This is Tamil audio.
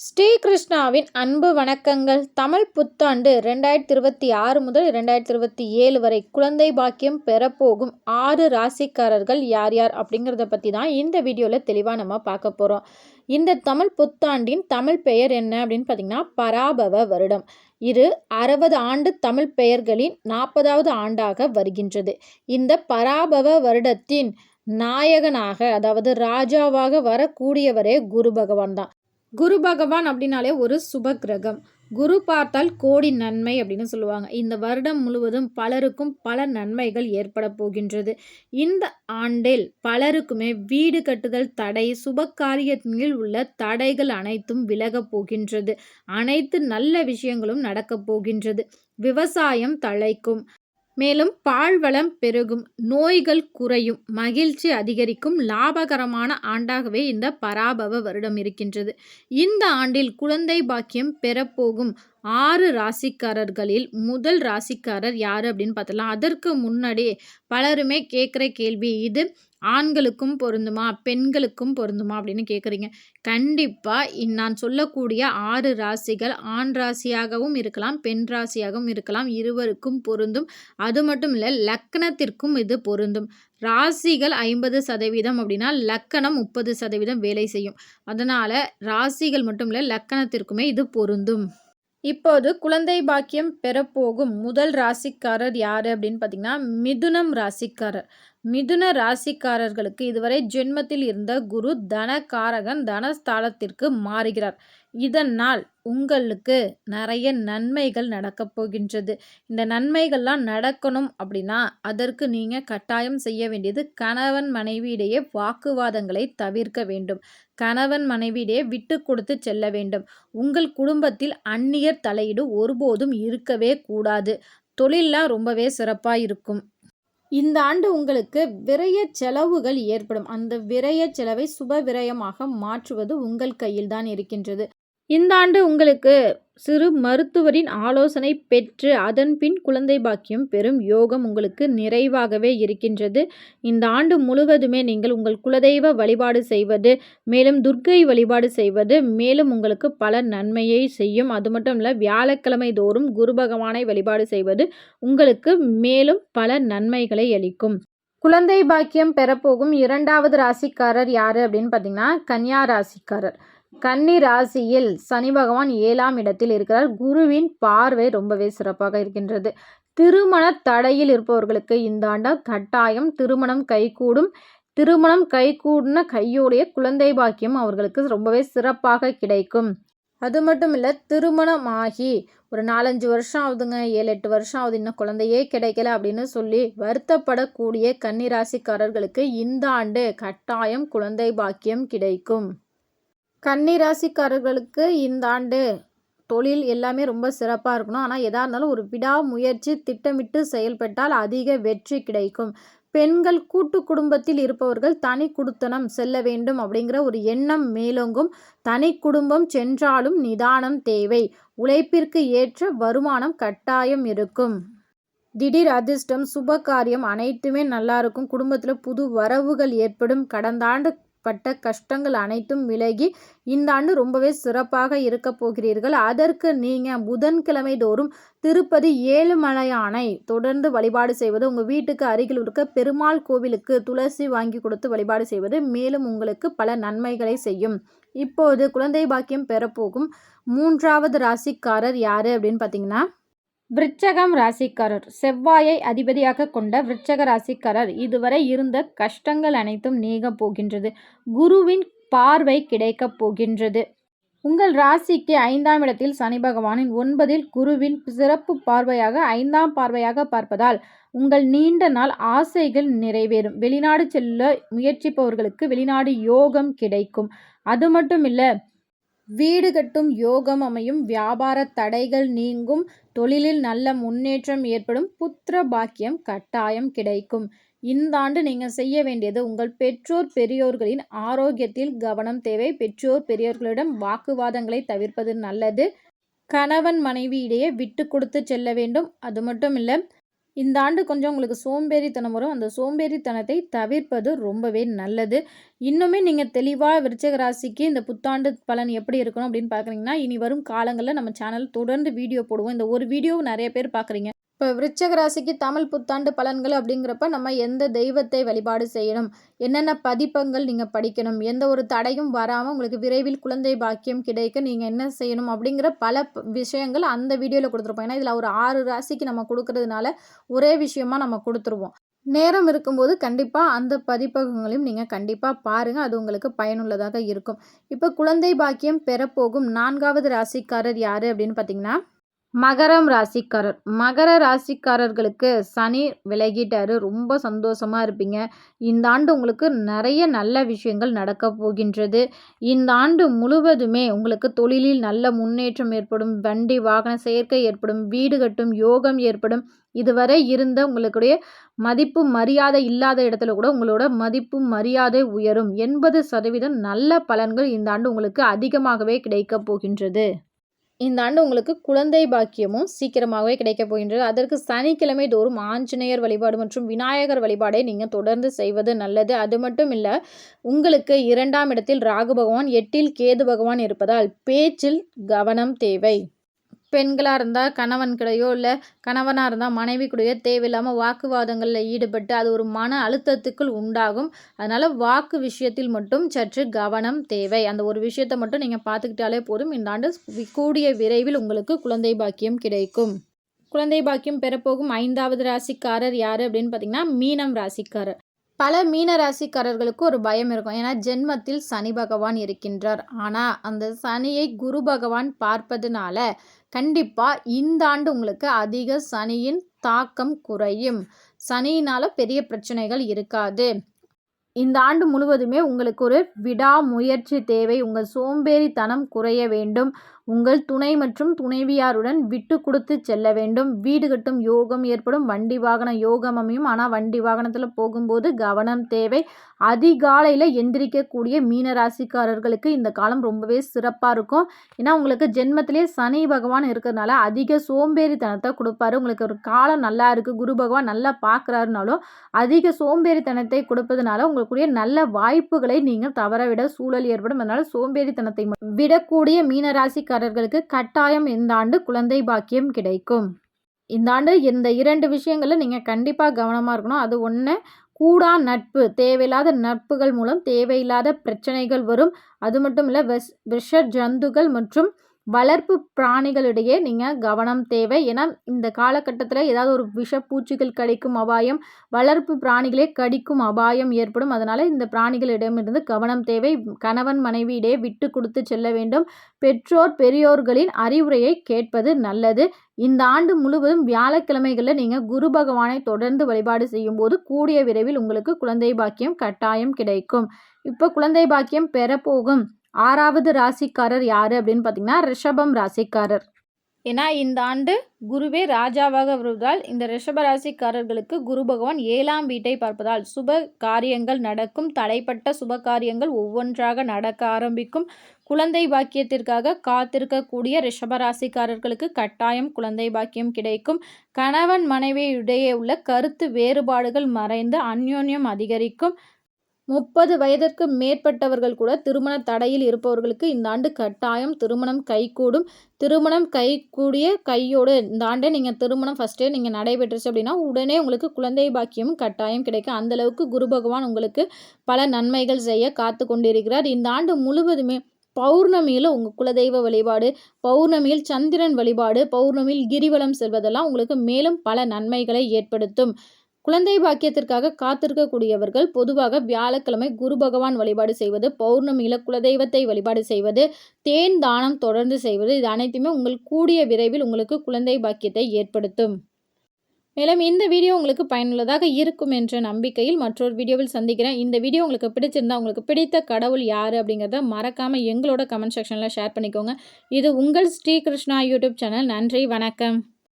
ஸ்ரீகிருஷ்ணாவின் அன்பு வணக்கங்கள். தமிழ் புத்தாண்டு 2026 முதல் 2027 வரை குழந்தை பாக்கியம் பெறப்போகும் 6 ராசிக்காரர்கள் யார் யார் அப்படிங்கிறத பற்றி தான் இந்த வீடியோவில் தெளிவாக நம்ம பார்க்க போகிறோம். இந்த தமிழ் புத்தாண்டின் தமிழ் பெயர் என்ன அப்படின்னு பார்த்தீங்கன்னா பராபவ வருடம். இது 60 ஆண்டு தமிழ் பெயர்களின் 40வது ஆண்டாக வருகின்றது. இந்த பராபவ வருடத்தின் நாயகனாக அதாவது ராஜாவாக வரக்கூடியவரே குரு பகவான் தான். குரு பகவான் அப்படின்னாலே ஒரு சுப கிரகம். குரு பார்த்தால் கோடி நன்மை அப்படின்னு சொல்லுவாங்க. இந்த வருடம் முழுவதும் பலருக்கும் பல நன்மைகள் ஏற்பட போகின்றது. இந்த ஆண்டில் பலருக்குமே வீடு கட்டுதல் தடை, சுப காரியத்தில் உள்ள தடைகள் அனைத்தும் விலகப் போகின்றது. அனைத்து நல்ல விஷயங்களும் நடக்கப் போகின்றது. விவசாயம் தழைக்கும். மேலும் பால்வளம் பெருகும், நோய்கள் குறையும், மகிழ்ச்சி அதிகரிக்கும், லாபகரமான ஆண்டாகவே இந்த பராபவ வருடம் இருக்கின்றது. இந்த ஆண்டில் குழந்தை பாக்கியம் பெறப்போகும் 6 ராசிக்காரர்களில் முதல் ராசிக்காரர் யார் அப்படின்னு பார்த்தலாம். அதற்கு முன்னாடி பலருமே கேட்குற கேள்வி, இது ஆண்களுக்கும் பொருந்துமா பெண்களுக்கும் பொருந்துமா அப்படின்னு கேட்குறீங்க. கண்டிப்பாக நான் சொல்லக்கூடிய 6 ராசிகள் ஆண் ராசியாகவும் இருக்கலாம், பெண் ராசியாகவும் இருக்கலாம், இருவருக்கும் பொருந்தும். அது மட்டும் இல்லை, லக்கணத்திற்கும் இது பொருந்தும். ராசிகள் 50% அப்படின்னா லக்கணம் 30% வேலை செய்யும். அதனால் ராசிகள் மட்டும் இல்லை, லக்கணத்திற்குமே இது பொருந்தும். இப்போது குழந்தை பாக்கியம் பெறப்போகும் முதல் ராசிக்காரர் யார் அப்படின்னு பார்த்தீங்கன்னா மிதுனம் ராசிக்காரர். மிதுன ராசிக்காரர்களுக்கு இதுவரை ஜென்மத்தில் இருந்த குரு தனகாரகன் தனஸ்தானத்திற்கு மாறுகிறார். இதனால் உங்களுக்கு நிறைய நன்மைகள் நடக்கப் போகின்றது. இந்த நன்மைகள்லாம் நடக்கணும் அப்படின்னா அதற்கு நீங்கள் கட்டாயம் செய்ய வேண்டியது கணவன் மனைவியிடையே வாக்குவாதங்களை தவிர்க்க வேண்டும். கணவன் மனைவியிடையே விட்டு கொடுத்து செல்ல வேண்டும். உங்கள் குடும்பத்தில் அந்நியர் தலையீடு ஒருபோதும் இருக்கவே கூடாது. தொழிலெலாம் ரொம்பவே சிறப்பாக இருக்கும். இந்த ஆண்டு உங்களுக்கு விரய செலவுகள் ஏற்படும். அந்த விரய செலவை சுப விரயமாக மாற்றுவது உங்கள் கையில் தான் இருக்கின்றது. இந்த ஆண்டு உங்களுக்கு சிறு மருத்துவரின் ஆலோசனை பெற்று அதன் பின் குழந்தை பாக்கியம் பெறும் யோகம் உங்களுக்கு நிறைவாகவே இருக்கின்றது. இந்த ஆண்டு முழுவதுமே நீங்கள் உங்கள் குலதெய்வ வழிபாடு செய்வது, மேலும் துர்க்கை வழிபாடு செய்வது மேலும் உங்களுக்கு பல நன்மையை செய்யும். அது மட்டும் இல்லை, வியாழக்கிழமை தோறும் குரு பகவானை வழிபாடு செய்வது உங்களுக்கு மேலும் பல நன்மைகளை அளிக்கும். குழந்தை பாக்கியம் பெறப்போகும் 2வது ராசிக்காரர் யார் அப்படின்னு பார்த்தீங்கன்னா கன்னியா ராசிக்காரர். கன்னி ராசியில் சனி பகவான் 7ஆம் இடத்தில் இருக்கிறார். குருவின் பார்வை ரொம்பவே சிறப்பாக இருக்கின்றது. திருமண தடையில் இருப்பவர்களுக்கு இந்த ஆண்டு கட்டாயம் திருமணம் கைகூடும். திருமணம் கைகூடின கையோடைய குழந்தை பாக்கியம் அவர்களுக்கு ரொம்பவே சிறப்பாக கிடைக்கும். அது மட்டும் இல்லை, திருமணமாகி ஒரு 4-5 வருஷம் ஆகுதுங்க, 7-8 வருஷம் ஆகுது, இன்னும் குழந்தையே கிடைக்கல அப்படின்னு சொல்லி வருத்தப்படக்கூடிய கன்னிராசிக்காரர்களுக்கு இந்த ஆண்டு கட்டாயம் குழந்தை பாக்கியம் கிடைக்கும். கன்னிராசிக்காரர்களுக்கு இந்த ஆண்டு தொழில் எல்லாமே ரொம்ப சிறப்பாக இருக்கணும். ஆனால் எதாக இருந்தாலும் ஒரு விடாமுயற்சி திட்டமிட்டு செயல்பட்டால் அதிக வெற்றி கிடைக்கும். பெண்கள் கூட்டு குடும்பத்தில் இருப்பவர்கள் தனி குடித்தனம் செல்ல வேண்டும் அப்படிங்கிற ஒரு எண்ணம் மேலோங்கும். தனி குடும்பம் சென்றாலும் நிதானம் தேவை. உழைப்பிற்கு ஏற்ற வருமானம் கட்டாயம் இருக்கும். திடீர் அதிர்ஷ்டம், சுப காரியம் அனைத்துமே நல்லா இருக்கும். குடும்பத்தில் புது வரவுகள் ஏற்படும். கடந்த ஆண்டு பட்ட கஷ்டங்கள் அனைத்தும் விலகி இந்த ஆண்டு ரொம்பவே சிறப்பாக இருக்க போகிறீர்கள். அதற்கு நீங்கள் புதன்கிழமை தோறும் திருப்பதி ஏழுமலையானை தொடர்ந்து வழிபாடு செய்வது, உங்கள் வீட்டுக்கு அருகில் இருக்க பெருமாள் கோவிலுக்கு துளசி வாங்கி கொடுத்து வழிபாடு செய்வது மேலும் உங்களுக்கு பல நன்மைகளை செய்யும். இப்போது குழந்தை பாக்கியம் பெறப்போகும் 3வது ராசிக்காரர் யார் அப்படின்னு பார்த்தீங்கன்னா விருச்சகம் ராசிக்காரர். செவ்வாயை அதிபதியாக கொண்ட விருச்சக ராசிக்காரர் இதுவரை இருந்த கஷ்டங்கள் அனைத்தும் நீங்க போகின்றது. குருவின் பார்வை கிடைக்கப் போகின்றது. உங்கள் ராசிக்கு 5ஆம் இடத்தில் சனி பகவானின் 9ல் குருவின் சிறப்பு பார்வையாக 5ஆம் பார்வையாக பார்ப்பதால் உங்கள் நீண்ட நாள் ஆசைகள் நிறைவேறும். வெளிநாடு செல்ல முயற்சிப்பவர்களுக்கு வெளிநாடு யோகம் கிடைக்கும். அது மட்டும் இல்லை, வீடு கட்டும் யோகம் அமையும். வியாபார தடைகள் நீங்கும். தொழிலில் நல்ல முன்னேற்றம் ஏற்படும். புத்திர பாக்கியம் கட்டாயம் கிடைக்கும். இந்த ஆண்டு நீங்கள் செய்ய வேண்டியது உங்கள் பெற்றோர் பெரியோர்களின் ஆரோக்கியத்தில் கவனம் தேவை. பெற்றோர் பெரியோர்களிடம் வாக்குவாதங்களை தவிர்ப்பது நல்லது. கணவன் மனைவியிடையே விட்டு கொடுத்து செல்ல வேண்டும். அது மட்டும் இல்லை, இந்த ஆண்டு கொஞ்சம் உங்களுக்கு சோம்பேறித்தனம் வரும். அந்த சோம்பேறித்தனத்தை தவிர்ப்பது ரொம்பவே நல்லது. இன்னுமே நீங்க தெளிவா விருச்சிக ராசிக்கு இந்த புத்தாண்டு பலன் எப்படி இருக்கணும் அப்படின்னு பார்க்குறீங்கன்னா, இனி வரும் காலங்கள்ல நம்ம சேனல் தொடர்ந்து வீடியோ போடுவோம். இந்த ஒரு வீடியோவ நெறைய பேர் பார்க்குறீங்க. இப்போ விருச்சிக ராசிக்கு தமிழ் புத்தாண்டு பலன்கள் அப்படிங்கிறப்ப நம்ம எந்த தெய்வத்தை வழிபாடு செய்யணும், என்னென்ன பதிப்பங்கள் நீங்கள் படிக்கணும், எந்த ஒரு தடையும் வராமல் உங்களுக்கு விரைவில் குழந்தை பாக்கியம் கிடைக்க நீங்கள் என்ன செய்யணும் அப்படிங்கிற பல விஷயங்கள் அந்த வீடியோவில் கொடுத்துருப்போம். ஏன்னா இதில் ஒரு 6 ராசிக்கு நம்ம கொடுக்கறதுனால ஒரே விஷயமா நம்ம கொடுத்துருவோம். நேரம் இருக்கும்போது கண்டிப்பாக அந்த பதிப்பகங்களையும் நீங்கள் கண்டிப்பாக பாருங்கள். அது உங்களுக்கு பயனுள்ளதாக இருக்கும். இப்போ குழந்தை பாக்கியம் பெறப்போகும் 4வது ராசிக்காரர் யார் அப்படின்னு பார்த்தீங்கன்னா, மகரம் ராசிக்காரர். மகர ராசிக்காரர்களுக்கு சனி விலகிட்டாரு. ரொம்ப சந்தோஷமா இருப்பீங்க. இந்த ஆண்டு உங்களுக்கு நிறைய நல்ல விஷயங்கள் நடக்கப் போகின்றது. இந்த ஆண்டு முழுவதுமே உங்களுக்கு தொழிலில் நல்ல முன்னேற்றம் ஏற்படும். வண்டி வாகன சேர்க்கை ஏற்படும். வீடு கட்டும் யோகம் ஏற்படும். இதுவரை இருந்த உங்களுடைய மதிப்பு மரியாதை இல்லாத இடத்துல கூட உங்களோட மதிப்பு மரியாதை உயரும். 80% நல்ல பலன்கள் இந்த ஆண்டு உங்களுக்கு அதிகமாகவே கிடைக்கப் போகின்றது. இந்த ஆண்டு உங்களுக்கு குழந்தை பாக்கியமும் சீக்கிரமாகவே கிடைக்கப் போகின்றது. அதற்கு சனிக்கிழமை தோறும் ஆஞ்சநேயர் வழிபாடு மற்றும் விநாயகர் வழிபாடை நீங்கள் தொடர்ந்து செய்வது நல்லது. அது மட்டும் இல்லை, உங்களுக்கு 2ஆம் இடத்தில் ராகு பகவான், 8இல் கேது பகவான் இருப்பதால் பேச்சில் கவனம் தேவை. பெண்களாக இருந்தால் கணவன் கூடயோ இல்லை கணவனாக இருந்தால் மனைவி கூடயோ தேவையில்லாமல் வாக்குவாதங்களில் ஈடுபட்டு அது ஒரு மன அழுத்தத்துக்குள் உண்டாகும். அதனால் வாக்கு விஷயத்தில் மட்டும் சற்று கவனம் தேவை. அந்த ஒரு விஷயத்தை மட்டும் நீங்கள் பார்த்துக்கிட்டாலே போதும். இந்த ஆண்டு கூடிய விரைவில் உங்களுக்கு குழந்தை பாக்கியம் கிடைக்கும். குழந்தை பாக்கியம் பெறப்போகும் 5வது ராசிக்காரர் யார் அப்படின்னு பார்த்தீங்கன்னா, மீனம் ராசிக்காரர். பல மீன ராசிக்காரர்களுக்கு ஒரு பயம் இருக்கும். ஏன்னா ஜென்மத்தில் சனி பகவான் இருக்கின்றார். ஆனால் அந்த சனியை குரு பகவான் பார்ப்பதுனால கண்டிப்பாக இந்த ஆண்டு உங்களுக்கு அதிக சனியின் தாக்கம் குறையும். சனியினால் பெரிய பிரச்சனைகள் இருக்காது. இந்த ஆண்டு முழுவதுமே உங்களுக்கு ஒரு விடாமுயற்சி தேவை. உங்கள் சோம்பேறித்தனம் குறைய வேண்டும். உங்கள் துணை மற்றும் துணைவியாருடன் விட்டு கொடுத்து செல்ல வேண்டும். வீடு கட்டும் யோகம் ஏற்படும். வண்டி வாகன யோகம் அமையும். ஆனால் வண்டி வாகனத்தில் போகும்போது கவனம் தேவை. அதிகாலையில் எந்திரிக்கக்கூடிய மீன ராசிக்காரர்களுக்கு இந்த காலம் ரொம்பவே சிறப்பாக இருக்கும். ஏன்னா உங்களுக்கு ஜென்மத்திலே சனி பகவான் இருக்கிறதுனால அதிக சோம்பேறித்தனத்தை கொடுப்பாரு. உங்களுக்கு ஒரு காலம் நல்லா இருக்குது, குரு பகவான் நல்லா பார்க்குறாருனாலும் அதிக சோம்பேறித்தனத்தை கொடுப்பதனால உங்களுக்குரிய நல்ல வாய்ப்புகளை நீங்கள் தவறவிட சூழல் ஏற்படும். அதனால சோம்பேறித்தனத்தை விடக்கூடிய மீனராசிக்காரர்களுக்கு கட்டாயம் இந்த ஆண்டு குழந்தை பாக்கியம் கிடைக்கும். இந்த ஆண்டு இந்த 2 விஷயங்களில் நீங்கள் கண்டிப்பாக கவனமாக இருக்கணும். அது ஒன்று, கூடா நட்பு. தேவையில்லாத நட்புகள் மூலம் தேவையில்லாத பிரச்சனைகள் வரும். அது மட்டும் இல்லை, விஷ ஜந்துகள் மற்றும் வளர்ப்பு பிராணிகளிடையே நீங்கள் கவனம் தேவை. ஏன்னா இந்த காலகட்டத்தில் ஏதாவது ஒரு விஷப்பூச்சிகள் கடிக்கும் அபாயம், வளர்ப்பு பிராணிகளே கடிக்கும் அபாயம் ஏற்படும். அதனால் இந்த பிராணிகளிடமிருந்து கவனம் தேவை. கணவன் மனைவியிடையே விட்டு கொடுத்து செல்ல வேண்டும். பெற்றோர் பெரியோர்களின் அறிவுரையை கேட்பது நல்லது. இந்த ஆண்டு முழுவதும் வியாழக்கிழமைகளில் நீங்கள் குரு பகவானை தொடர்ந்து வழிபாடு செய்யும் போது கூடிய விரைவில் உங்களுக்கு குழந்தை பாக்கியம் கட்டாயம் கிடைக்கும். இப்போ குழந்தை பாக்கியம் பெறப்போகும் 6வது ராசிக்காரர் யார் அப்படின்னு பார்த்தீங்கன்னா, ரிஷபம் ராசிக்காரர். ஏன்னா இந்த ஆண்டு குருவே ராஜாவாக வருவதால் இந்த ரிஷப ராசிக்காரர்களுக்கு குரு பகவான் 7ஆம் வீட்டை பார்ப்பதால் சுப காரியங்கள் நடக்கும். தடைப்பட்ட சுப காரியங்கள் ஒவ்வொன்றாக நடக்க ஆரம்பிக்கும். குழந்தை பாக்கியத்திற்காக காத்திருக்கக்கூடிய ரிஷபராசிக்காரர்களுக்கு கட்டாயம் குழந்தை பாக்கியம் கிடைக்கும். கணவன் மனைவியிடையே உள்ள கருத்து வேறுபாடுகள் மறைந்து அந்யோன்யம் அதிகரிக்கும். 30 வயதிற்கு மேற்பட்டவர்கள் கூட திருமண தடையில் இருப்பவர்களுக்கு இந்த ஆண்டு கட்டாயம் திருமணம் கைகூடும். திருமணம் கைகூடிய கையோடு இந்த ஆண்டே நீங்கள் திருமணம் ஃபஸ்ட்டே நீங்கள் நடைபெற்றுச்சு அப்படின்னா உடனே உங்களுக்கு குழந்தை பாக்கியமும் கட்டாயம் கிடைக்கும். அந்தளவுக்கு குரு பகவான் உங்களுக்கு பல நன்மைகள் செய்ய காத்து கொண்டிருக்கிறார். இந்த ஆண்டு முழுவதுமே பௌர்ணமியில் உங்கள் குலதெய்வ வழிபாடு, பௌர்ணமியில் சந்திரன் வழிபாடு, பௌர்ணமியில் கிரிவலம் செல்வதெல்லாம் உங்களுக்கு மேலும் பல நன்மைகளை ஏற்படுத்தும். குழந்தை பாக்கியத்திற்காக காத்திருக்கக்கூடியவர்கள் பொதுவாக வியாழக்கிழமை குரு பகவான் வழிபாடு செய்வது, பௌர்ணமியில் குலதெய்வத்தை வழிபாடு செய்வது, தேன் தானம் தொடர்ந்து செய்வது, இது அனைத்துமே உங்கள் கூடிய விரைவில் உங்களுக்கு குழந்தை பாக்கியத்தை ஏற்படுத்தும். மேலும் இந்த வீடியோ உங்களுக்கு பயனுள்ளதாக இருக்கும் என்ற நம்பிக்கையில் மற்றொரு வீடியோவில் சந்திக்கிறேன். இந்த வீடியோ உங்களுக்கு பிடிச்சிருந்தா உங்களுக்கு பிடித்த கடவுள் யார் அப்படிங்கிறத மறக்காமல் எங்களோட கமெண்ட் செக்ஷனில் ஷேர் பண்ணிக்கோங்க. இது உங்கள் ஸ்ரீ கிருஷ்ணா யூடியூப் சேனல். நன்றி, வணக்கம்.